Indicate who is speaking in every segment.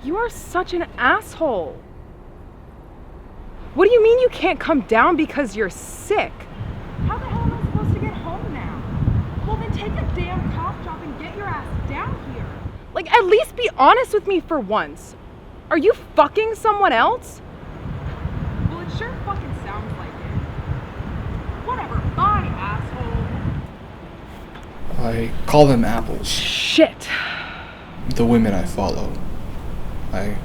Speaker 1: You are such an asshole. What do you mean you can't come down because you're sick? How the hell am I supposed to get home now? Well, then take a damn cough drop and get your ass down here. Like, at least be honest with me for once. Are you fucking someone else? Well, it sure fucking sounds like it. Whatever, bye, asshole.
Speaker 2: I call them apples.
Speaker 1: Shit.
Speaker 2: The women I follow. I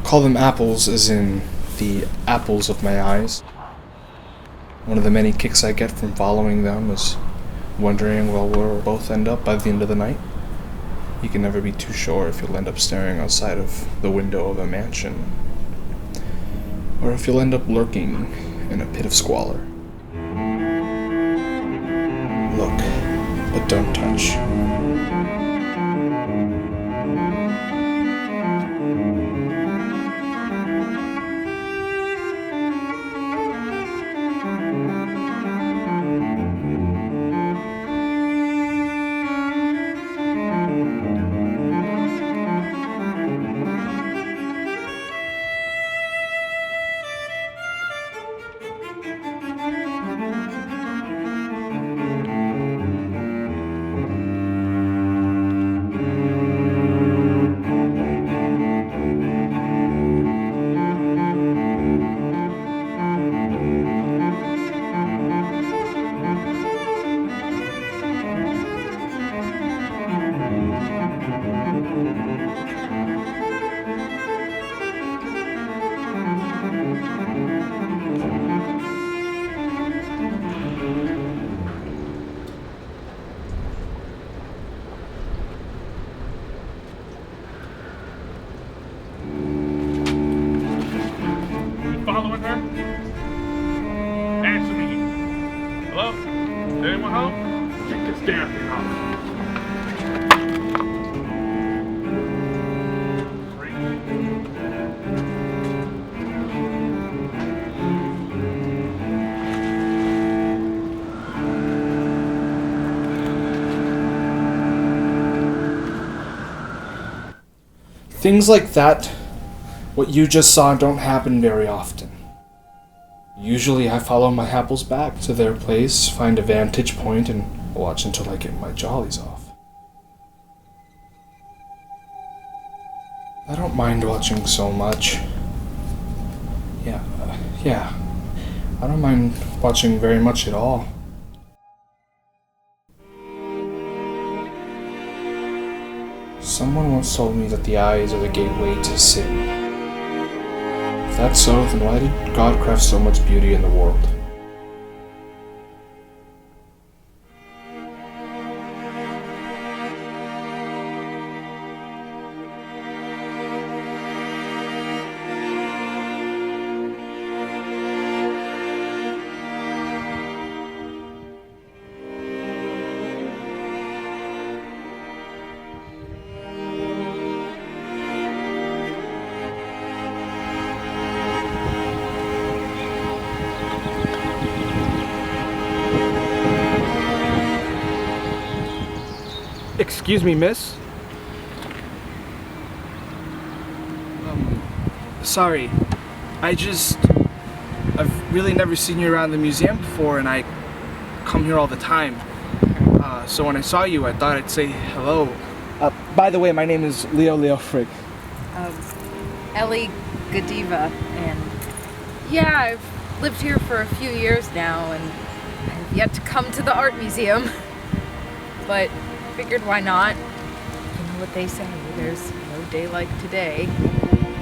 Speaker 2: call them apples as in the apples of my eyes. One of the many kicks I get from following them is wondering where we'll both end up by the end of the night. You can never be too sure if you'll end up staring outside of the window of a mansion, or if you'll end up lurking in a pit of squalor. Look, but don't touch.
Speaker 3: Following her? Answer me. Hello? Is anyone home? Check this damn thing off.
Speaker 2: Things like that, what you just saw, don't happen very often. Usually I follow my apples back to their place, find a vantage point, and watch until I get my jollies off. I don't mind watching so much. Yeah. I don't mind watching very much at all. Someone once told me that the eyes are the gateway to sin. If that's so, then why did God craft so much beauty in the world?
Speaker 4: Excuse me, miss? Sorry. I've really never seen you around the museum before, and I come here all the time. So when I saw you, I thought I'd say hello. By the way, my name is Leofric.
Speaker 5: Ellie, Godiva, and yeah, I've lived here for a few years now, and I've yet to come to the art museum. But figured why not? You know what they say, there's no day like today.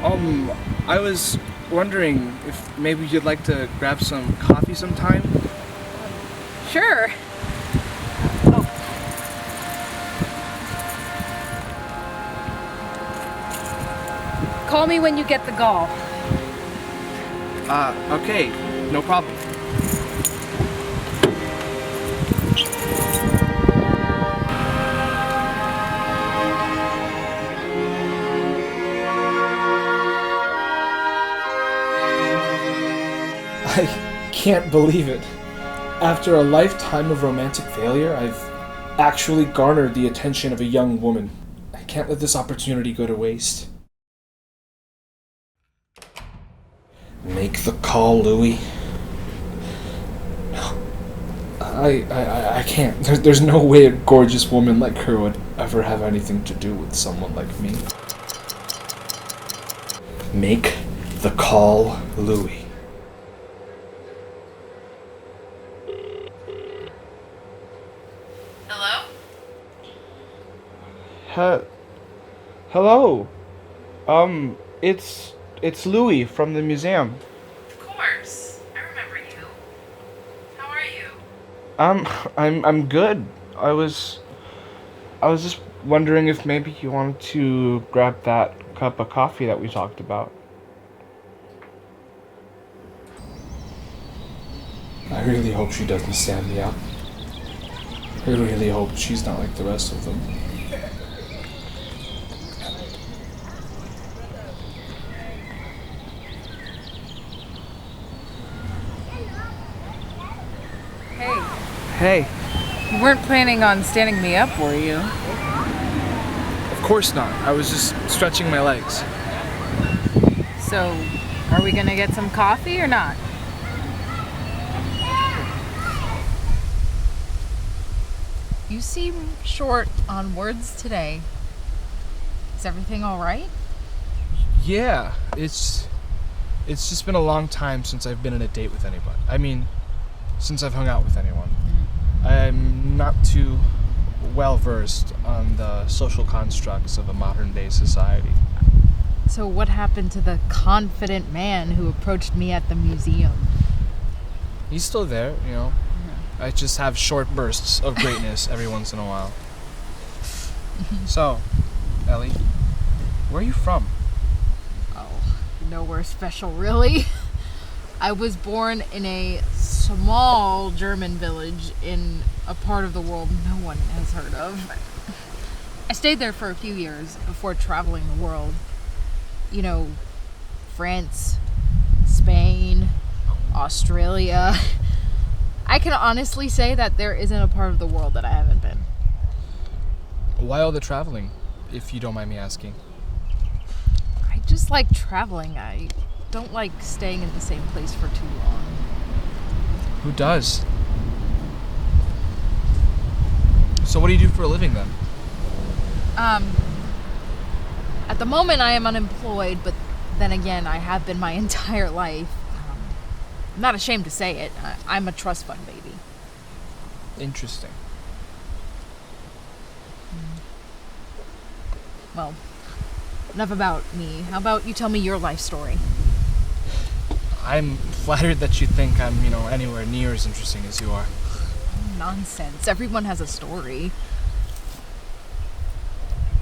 Speaker 4: I was wondering if maybe you'd like to grab some coffee sometime?
Speaker 5: Sure. Oh. Call me when you get the gall.
Speaker 4: Okay, no problem.
Speaker 2: I can't believe it. After a lifetime of romantic failure, I've actually garnered the attention of a young woman. I can't let this opportunity go to waste. Make the call, Louie. No. I can't. There's no way a gorgeous woman like her would ever have anything to do with someone like me. Make the call, Louie.
Speaker 5: Hello?
Speaker 4: Hello. It's Louie from the museum.
Speaker 5: Of course. I remember you. How are you?
Speaker 4: I'm good. I was just wondering if maybe you wanted to grab that cup of coffee that we talked about.
Speaker 2: I really hope she doesn't stand me up. I really hope she's not like the rest of them.
Speaker 4: Hey.
Speaker 5: You weren't planning on standing me up, were you?
Speaker 4: Of course not. I was just stretching my legs.
Speaker 5: So, are we gonna get some coffee or not? You seem short on words today. Is everything alright?
Speaker 4: Yeah, it's just been a long time since I've been on a date with anybody. I mean, since I've hung out with anyone. I'm not too well versed on the social constructs of a modern day society.
Speaker 5: So what happened to the confident man who approached me at the museum?
Speaker 4: He's still there, you know. I just have short bursts of greatness every once in a while. So, Ellie, where are you from?
Speaker 5: Oh, nowhere special, really. I was born in a small German village in a part of the world no one has heard of. I stayed there for a few years before traveling the world. You know, France, Spain, Australia. I can honestly say that there isn't a part of the world that I haven't been.
Speaker 4: Why all the traveling, if you don't mind me asking?
Speaker 5: I just like traveling. I don't like staying in the same place for too long.
Speaker 4: Who does? So what do you do for a living then?
Speaker 5: At the moment I am unemployed, but then again, I have been my entire life. I'm not ashamed to say it. I'm a trust fund baby.
Speaker 4: Interesting.
Speaker 5: Well, enough about me. How about you tell me your life story?
Speaker 4: I'm flattered that you think I'm, anywhere near as interesting as you are.
Speaker 5: Nonsense. Everyone has a story.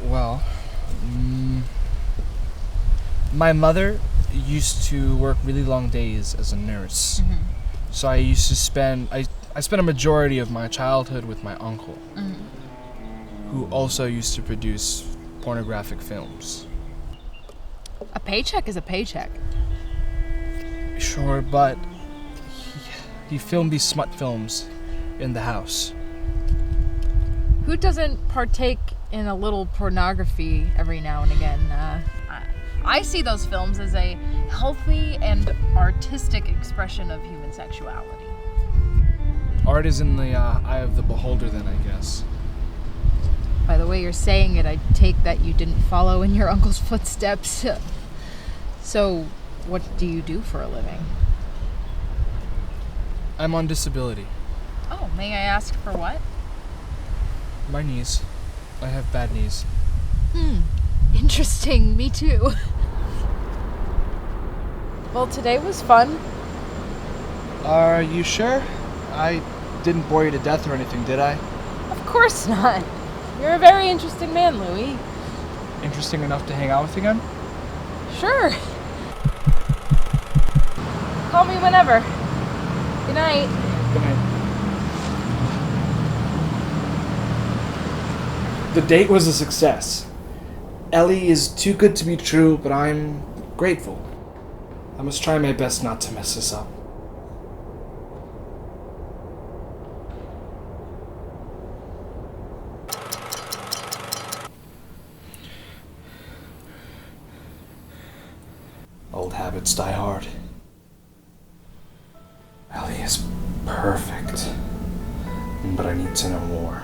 Speaker 4: Well, my mother used to work really long days as a nurse.
Speaker 5: Mm-hmm.
Speaker 4: So I used to spend I spent a majority of my childhood with my uncle, who also used to produce pornographic films.
Speaker 5: A paycheck is a paycheck.
Speaker 4: Sure, but he filmed these smut films in the house.
Speaker 5: Who doesn't partake in a little pornography every now and again? I see those films as a healthy and artistic expression of human sexuality.
Speaker 4: Art is in the eye of the beholder then, I guess.
Speaker 5: By the way you're saying it, I take that you didn't follow in your uncle's footsteps. So, what do you do for a living?
Speaker 4: I'm on disability.
Speaker 5: Oh, may I ask for what?
Speaker 4: My knees. I have bad knees.
Speaker 5: Interesting, me too. Well, today was fun.
Speaker 4: Are you sure? I didn't bore you to death or anything, did I?
Speaker 5: Of course not. You're a very interesting man, Louie.
Speaker 4: Interesting enough to hang out with again?
Speaker 5: Sure. Call me whenever. Good night.
Speaker 4: Good night.
Speaker 2: The date was a success. Ellie is too good to be true, but I'm grateful. I must try my best not to mess this up. Old habits die hard. but I need to know more.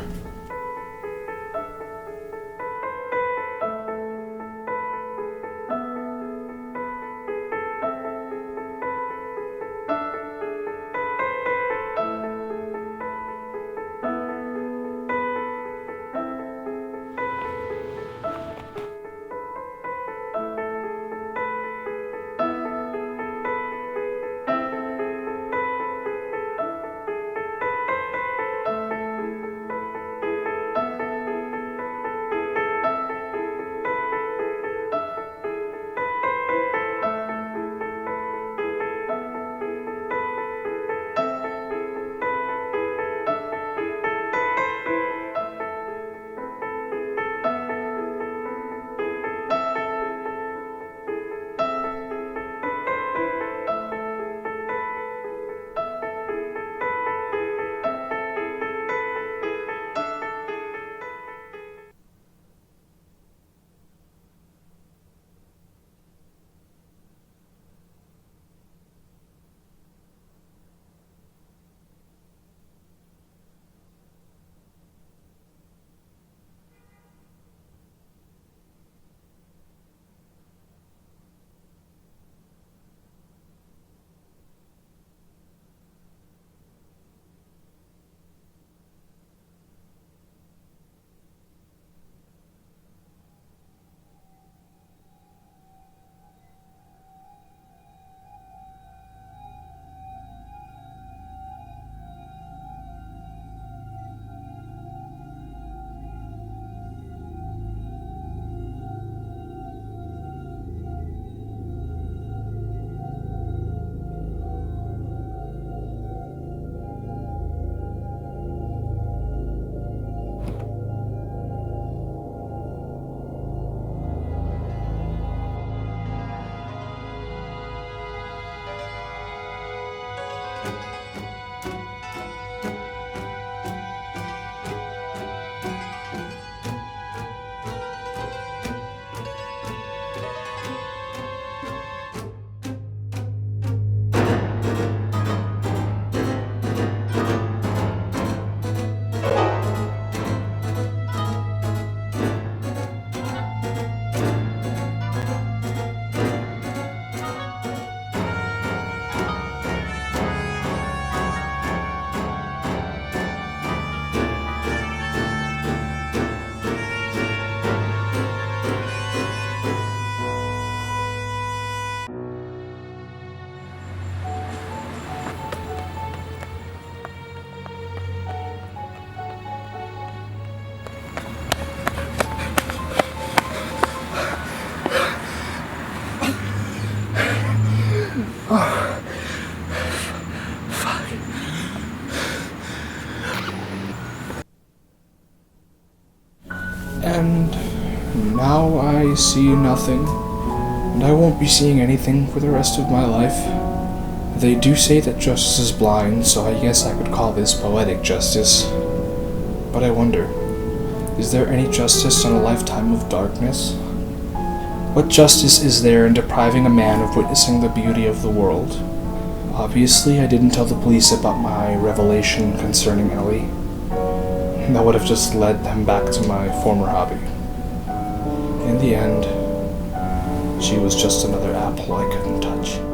Speaker 2: And now I see nothing, and I won't be seeing anything for the rest of my life. They do say that justice is blind, so I guess I could call this poetic justice. But I wonder, is there any justice on a lifetime of darkness? What justice is there in depriving a man of witnessing the beauty of the world? Obviously, I didn't tell the police about my revelation concerning Ellie. That would have just led them back to my former hobby. In the end, she was just another apple I couldn't touch.